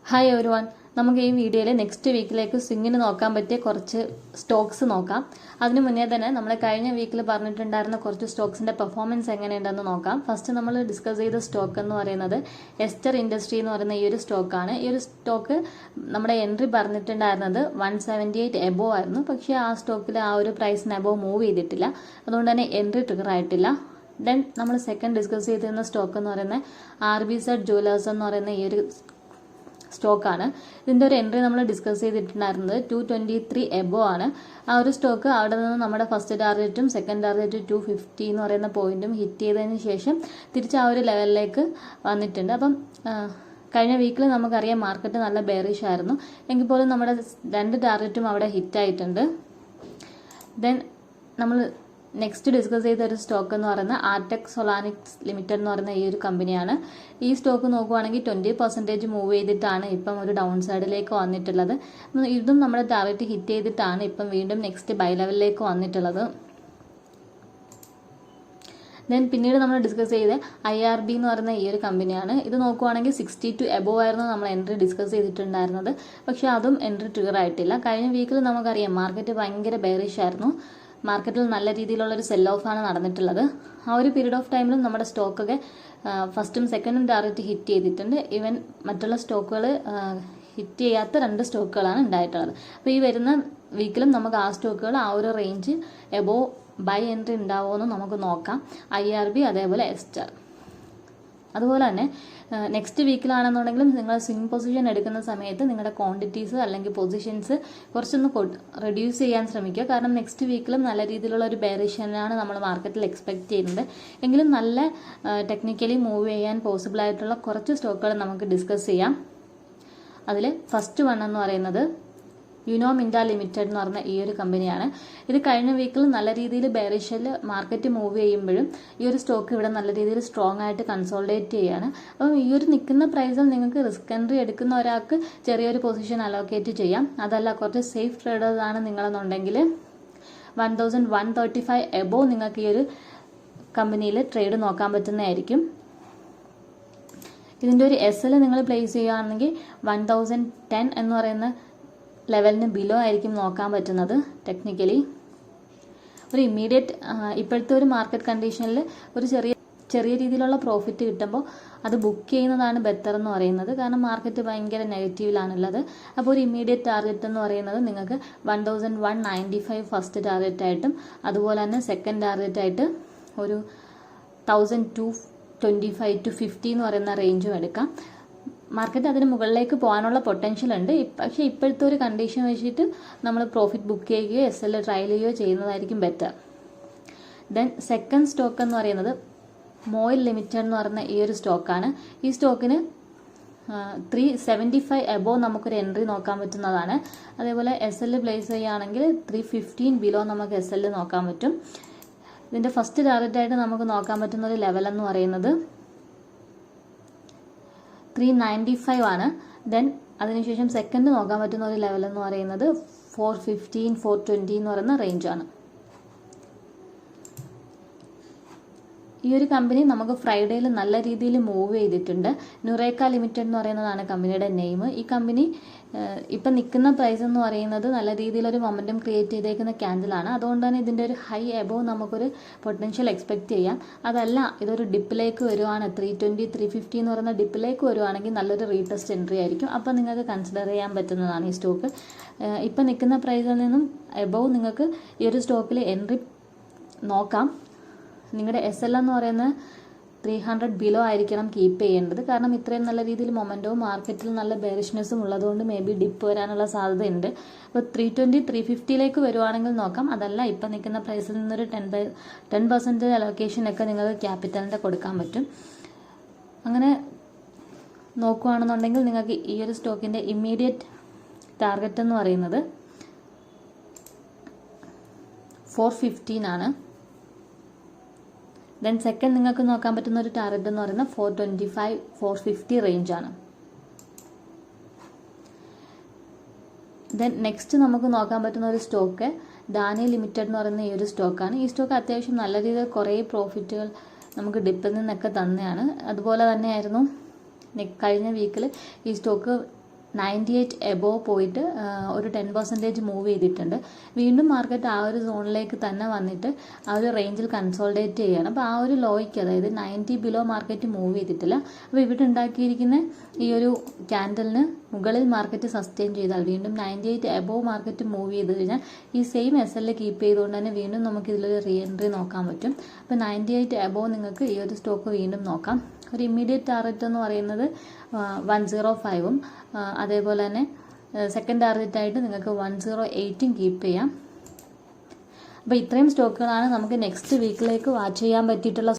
Hi every one. നമുക്ക് ഈ വീഡിയോയിൽ നെക്സ്റ്റ് വീക്കിലേക്ക് സ്വിങ്ങിന് നോക്കാൻ പറ്റിയ കുറച്ച് സ്റ്റോക്സ് നോക്കാം. അതിന് മുന്നേ തന്നെ നമ്മൾ കഴിഞ്ഞ വീക്കിൽ പറഞ്ഞിട്ടുണ്ടായിരുന്ന കുറച്ച് സ്റ്റോക്സിന്റെ പെർഫോമൻസ് എങ്ങനെയുണ്ടെന്ന് നോക്കാം. ഫസ്റ്റ് നമ്മൾ ഡിസ്കസ് ചെയ്ത സ്റ്റോക്ക് എന്ന് പറയുന്നത് എസ്റ്റർ ഇൻഡസ്ട്രി എന്ന് പറയുന്ന ഈ ഒരു സ്റ്റോക്കാണ്. ഈ ഒരു സ്റ്റോക്ക് നമ്മുടെ എൻട്രി പറഞ്ഞിട്ടുണ്ടായിരുന്നത് 178 എബോ ആയിരുന്നു. പക്ഷേ ആ സ്റ്റോക്കിൽ ആ ഒരു പ്രൈസിന് എബോ മൂവ് ചെയ്തിട്ടില്ല. അതുകൊണ്ട് തന്നെ എൻട്രി ട്രിഗർ ആയിട്ടില്ല. ദെൻ നമ്മൾ സെക്കൻഡ് ഡിസ്കസ് ചെയ്തിരുന്ന സ്റ്റോക്ക് എന്ന് പറയുന്നത് RBZ ജുവലേഴ്സ് എന്ന് പറയുന്ന ഈ ഒരു സ്റ്റോക്കാണ്. ഇതിൻ്റെ ഒരു എൻട്രി നമ്മൾ ഡിസ്കസ് ചെയ്തിട്ടുണ്ടായിരുന്നത് 223 എബോ ആണ്. ആ ഒരു സ്റ്റോക്ക് അവിടെ നിന്ന് നമ്മുടെ ഫസ്റ്റ് ടാർഗറ്റും സെക്കൻഡ് ടാർഗറ്റ് 250 എന്ന് പറയുന്ന പോയിന്റും ഹിറ്റ് ചെയ്തതിന് ശേഷം തിരിച്ച് ആ ഒരു ലെവലിലേക്ക് വന്നിട്ടുണ്ട്. അപ്പം കഴിഞ്ഞ വീക്കിൽ നമുക്കറിയാം മാർക്കറ്റ് നല്ല ബെയറിഷ് ആയിരുന്നു. എങ്കിൽ പോലും നമ്മുടെ രണ്ട് ടാർഗറ്റും അവിടെ ഹിറ്റ് ആയിട്ടുണ്ട്. ദെൻ നമ്മൾ നെക്സ്റ്റ് ഡിസ്കസ് ചെയ്ത ഒരു സ്റ്റോക്ക് എന്ന് പറയുന്നത് ആർടെക് സൊലാനിക്സ് ലിമിറ്റഡ് എന്ന് പറയുന്ന ഈ ഒരു കമ്പനിയാണ്. ഈ സ്റ്റോക്ക് നോക്കുവാണെങ്കിൽ 20% മൂവ് ചെയ്തിട്ടാണ് ഇപ്പം ഒരു ഡൗൺ സൈഡിലേക്ക് വന്നിട്ടുള്ളത്. ഇതും നമ്മുടെ ടാർഗറ്റ് ഹിറ്റ് ചെയ്തിട്ടാണ് ഇപ്പം വീണ്ടും നെക്സ്റ്റ് ബൈ ലെവലിലേക്ക് വന്നിട്ടുള്ളത്. ദെൻ പിന്നീട് നമ്മൾ ഡിസ്കസ് ചെയ്ത IRB എന്ന് പറയുന്ന ഈ ഒരു കമ്പനിയാണ്. ഇത് നോക്കുവാണെങ്കിൽ 62 എബോ ആയിരുന്നു നമ്മൾ എൻട്രി ഡിസ്കസ് ചെയ്തിട്ടുണ്ടായിരുന്നത്. പക്ഷേ അതും എൻട്രി ട്രിഗർ ആയിട്ടില്ല. കഴിഞ്ഞ വീക്കിൽ നമുക്കറിയാം മാർക്കറ്റ് ഭയങ്കര ബെയറിഷ് ആയിരുന്നു. മാർക്കറ്റിൽ നല്ല രീതിയിലുള്ളൊരു സെൽ ഓഫ് ആണ് നടന്നിട്ടുള്ളത്. ആ ഒരു പീരീഡ് ഓഫ് ടൈമിലും നമ്മുടെ സ്റ്റോക്കൊക്കെ ഫസ്റ്റും സെക്കൻഡും ടാർഗറ്റ് ഹിറ്റ് ചെയ്തിട്ടുണ്ട്. ഈവൻ മറ്റുള്ള സ്റ്റോക്കുകൾ ഹിറ്റ് ചെയ്യാത്ത രണ്ട് സ്റ്റോക്കുകളാണ് ഉണ്ടായിട്ടുള്ളത്. അപ്പോൾ ഈ വരുന്ന വീക്കിലും നമുക്ക് ആ സ്റ്റോക്കുകൾ ആ ഒരു റേഞ്ച് എബോ ബൈ എൻട്രി ഉണ്ടാവുമെന്ന് നമുക്ക് നോക്കാം. IRB അതേപോലെ എസ്റ്റർ. അതുപോലെ തന്നെ നെക്സ്റ്റ് വീക്കിലാണെന്നുണ്ടെങ്കിലും നിങ്ങൾ സ്വിംഗ് പൊസിഷൻ എടുക്കുന്ന സമയത്ത് നിങ്ങളുടെ ക്വാണ്ടിറ്റീസ് അല്ലെങ്കിൽ പൊസിഷൻസ് കുറച്ചൊന്ന് റെഡ്യൂസ് ചെയ്യാൻ ശ്രമിക്കുക. കാരണം നെക്സ്റ്റ് വീക്കിലും നല്ല രീതിയിലുള്ള ഒരു ബെയറിഷനാണ് നമ്മൾ മാർക്കറ്റിൽ എക്സ്പെക്ട് ചെയ്യുന്നത്. എങ്കിലും നല്ല ടെക്നിക്കലി മൂവ് ചെയ്യാൻ പോസിബിൾ ആയിട്ടുള്ള കുറച്ച് സ്റ്റോക്കുകൾ നമുക്ക് ഡിസ്കസ് ചെയ്യാം. അതിൽ ഫസ്റ്റ് വൺ എന്ന് പറയുന്നത് യുനോ മിൻഡ ലിമിറ്റഡ് എന്ന് പറഞ്ഞ ഈ ഒരു കമ്പനിയാണ്. ഇത് കഴിഞ്ഞ വീക്കിൽ നല്ല രീതിയിൽ ബെയറിഷിൽ മാർക്കറ്റ് മൂവ് ചെയ്യുമ്പോഴും ഈ ഒരു സ്റ്റോക്ക് ഇവിടെ നല്ല രീതിയിൽ സ്ട്രോങ് ആയിട്ട് കൺസോൾഡേറ്റ് ചെയ്യുകയാണ്. അപ്പം ഈ ഒരു നിൽക്കുന്ന പ്രൈസിൽ നിങ്ങൾക്ക് റിസ്ക് എൻട്രി എടുക്കുന്ന ഒരാൾക്ക് ചെറിയൊരു പൊസിഷൻ അലോക്കേറ്റ് ചെയ്യാം. അതല്ല കുറച്ച് സേഫ് ട്രേഡേഴ്സ് ആണ് നിങ്ങളെന്നുണ്ടെങ്കിൽ 1135 എബോ നിങ്ങൾക്ക് ഈ ഒരു കമ്പനിയിൽ ട്രേഡ് നോക്കാൻ പറ്റുന്നതായിരിക്കും. ഇതിൻ്റെ ഒരു SL നിങ്ങൾ പ്ലേസ് ചെയ്യുകയാണെങ്കിൽ 1010 എന്ന് പറയുന്ന ലെവലിന് ബിലോ ആയിരിക്കും നോക്കാൻ പറ്റുന്നത്. ടെക്നിക്കലി ഒരു ഇമ്മീഡിയറ്റ് ഇപ്പോഴത്തെ ഒരു മാർക്കറ്റ് കണ്ടീഷനിൽ ഒരു ചെറിയ രീതിയിലുള്ള പ്രോഫിറ്റ് കിട്ടുമ്പോൾ അത് ബുക്ക് ചെയ്യുന്നതാണ് ബെറ്റർ എന്ന് പറയുന്നത്. കാരണം മാർക്കറ്റ് ഭയങ്കര നെഗറ്റീവിലാണുള്ളത്. അപ്പോൾ ഒരു ഇമ്മീഡിയറ്റ് ടാർഗറ്റ് എന്ന് പറയുന്നത് നിങ്ങൾക്ക് 1195 ഫസ്റ്റ് ടാർഗറ്റായിട്ടും അതുപോലെ തന്നെ സെക്കൻഡ് ടാർഗറ്റായിട്ട് ഒരു 1225 to 50 എന്ന് പറയുന്ന റേഞ്ചും എടുക്കാം. മാർക്കറ്റ് അതിന് മുകളിലേക്ക് പോകാനുള്ള പൊട്ടൻഷ്യൽ ഉണ്ട്. പക്ഷേ ഇപ്പോഴത്തെ ഒരു കണ്ടീഷൻ വെച്ചിട്ട് നമ്മൾ പ്രോഫിറ്റ് ബുക്ക് ചെയ്യുകയോ SL ട്രയൽ ചെയ്യുകയോ ചെയ്യുന്നതായിരിക്കും ബെറ്റർ. ദെൻ സെക്കൻഡ് സ്റ്റോക്ക് എന്ന് പറയുന്നത് മോയിൽ ലിമിറ്റഡ് എന്ന് പറയുന്ന ഈ ഒരു സ്റ്റോക്കാണ്. ഈ സ്റ്റോക്കിന് 375 എബോ നമുക്കൊരു എൻട്രി നോക്കാൻ പറ്റുന്നതാണ്. അതേപോലെ SL പ്ലേസ് ചെയ്യുകയാണെങ്കിൽ 315 ബിലോ നമുക്ക് SL നോക്കാൻ പറ്റും. ഇതിൻ്റെ ഫസ്റ്റ് ടാർഗറ്റായിട്ട് നമുക്ക് നോക്കാൻ പറ്റുന്ന ഒരു ലെവൽ എന്ന് പറയുന്നത് 395 ആണ്. ദെൻ അതിനുശേഷം സെക്കൻഡ് നോക്കാൻ പറ്റുന്ന ഒരു ലെവൽ എന്ന് പറയുന്നത് 415 420 എന്ന് പറയുന്ന റേഞ്ചാണ്. ഈ ഒരു കമ്പനി നമുക്ക് ഫ്രൈഡേയിൽ നല്ല രീതിയിൽ മൂവ് ചെയ്തിട്ടുണ്ട്. നുറേക്ക ലിമിറ്റഡ് എന്ന് പറയുന്നതാണ് കമ്പനിയുടെ നെയിം. ഈ കമ്പനി ഇപ്പം നിൽക്കുന്ന പ്രൈസ് എന്ന് പറയുന്നത് നല്ല രീതിയിലൊരു മൊമെൻറ്റം ക്രിയേറ്റ് ചെയ്തേക്കുന്ന ക്യാൻഡിലാണ്. അതുകൊണ്ട് തന്നെ ഇതിൻ്റെ ഒരു ഹൈ എബോ നമുക്കൊരു പൊട്ടൻഷ്യൽ എക്സ്പെക്ട് ചെയ്യാം. അതല്ല ഇതൊരു ഡിപ്പിലേക്ക് വരുവാണ് 320 350 എന്ന് പറയുന്ന ഡിപ്പിലേക്ക് വരുവാണെങ്കിൽ നല്ലൊരു റീടെസ്റ്റ് എൻട്രി ആയിരിക്കും. അപ്പോൾ നിങ്ങൾക്ക് കൺസിഡർ ചെയ്യാൻ പറ്റുന്നതാണ് ഈ സ്റ്റോക്ക്. ഇപ്പം നിൽക്കുന്ന പ്രൈസിൽ നിന്നും എബോ നിങ്ങൾക്ക് ഈ ഒരു സ്റ്റോക്കിൽ എൻട്രി നോക്കാം. നിങ്ങളുടെ SL എന്ന് പറയുന്നത് 300 ബിലോ ആയിരിക്കണം കീപ്പ് ചെയ്യേണ്ടത്. കാരണം ഇത്രയും നല്ല രീതിയിൽ മൊമെൻറ്റവും മാർക്കറ്റിൽ നല്ല ബെയറിഷ്നെസ്സും ഉള്ളതുകൊണ്ട് മേ ബി ഡിപ്പ് വരാനുള്ള സാധ്യതയുണ്ട്. അപ്പോൾ 320 350ലേക്ക് വരുവാണെങ്കിൽ നോക്കാം. അതല്ല ഇപ്പം നിൽക്കുന്ന പ്രൈസിൽ നിന്നൊരു 10% അലോക്കേഷനൊക്കെ നിങ്ങൾക്ക് ക്യാപിറ്റലിൻ്റെ കൊടുക്കാൻ പറ്റും. അങ്ങനെ നോക്കുകയാണെന്നുണ്ടെങ്കിൽ നിങ്ങൾക്ക് ഈ ഒരു സ്റ്റോക്കിൻ്റെ ഇമ്മീഡിയറ്റ് ടാർഗറ്റ് എന്ന് പറയുന്നത് 415 ആണ്. ദെൻ സെക്കൻഡ് നിങ്ങൾക്ക് നോക്കാൻ പറ്റുന്ന ഒരു ടാർഗറ്റ് എന്ന് പറയുന്നത് 425 450 റേഞ്ചാണ്. ദെൻ നെക്സ്റ്റ് നമുക്ക് നോക്കാൻ പറ്റുന്ന ഒരു സ്റ്റോക്ക് ഡാനി ലിമിറ്റഡ് എന്ന് പറയുന്ന ഈ ഒരു സ്റ്റോക്കാണ്. ഈ സ്റ്റോക്ക് അത്യാവശ്യം നല്ല രീതിയിൽ കുറേ പ്രോഫിറ്റുകൾ നമുക്ക് ഡിപ്പിൽ നിന്നൊക്കെ തന്നെയാണ്. അതുപോലെ തന്നെയായിരുന്നു കഴിഞ്ഞ വീക്കിൽ ഈ സ്റ്റോക്ക് 98 എബോവ് പോയിട്ട് ഒരു 10% മൂവ് ചെയ്തിട്ടുണ്ട്. വീണ്ടും മാർക്കറ്റ് ആ ഒരു സോണിലേക്ക് തന്നെ വന്നിട്ട് ആ ഒരു റേഞ്ചിൽ കൺസോൾഡേറ്റ് ചെയ്യുകയാണ്. അപ്പോൾ ആ ഒരു ലോയ്ക്ക്, അതായത് 90 ബിലോ മാർക്കറ്റ് മൂവ് ചെയ്തിട്ടില്ല. അപ്പോൾ ഇവിടെ ഉണ്ടാക്കിയിരിക്കുന്ന ഈ ഒരു ക്യാൻഡലിന് മുകളിൽ മാർക്കറ്റ് സസ്റ്റെയിൻ ചെയ്താൽ വീണ്ടും 98 എബോവ് മാർക്കറ്റ് മൂവ് ചെയ്ത് കഴിഞ്ഞാൽ ഈ സെയിം SL കീപ്പ് ചെയ്തുകൊണ്ട് തന്നെ വീണ്ടും നമുക്ക് ഇതിലൊരു റീ എൻട്രി നോക്കാൻ പറ്റും. അപ്പോൾ 98 എബോവ് നിങ്ങൾക്ക് ഈ ഒരു സ്റ്റോക്ക് വീണ്ടും നോക്കാം. ഒരു ഇമ്മീഡിയറ്റ് ടാർഗറ്റ് എന്ന് പറയുന്നത് 105ഉം അതേപോലെ തന്നെ സെക്കൻഡ് ടാർഗറ്റായിട്ട് നിങ്ങൾക്ക് 108ഉം കീപ്പ് ചെയ്യാം. അപ്പോൾ ഇത്രയും സ്റ്റോക്കുകളാണ് നമുക്ക് നെക്സ്റ്റ് വീക്കിലേക്ക് വാച്ച് ചെയ്യാൻ പറ്റിയിട്ടുള്ള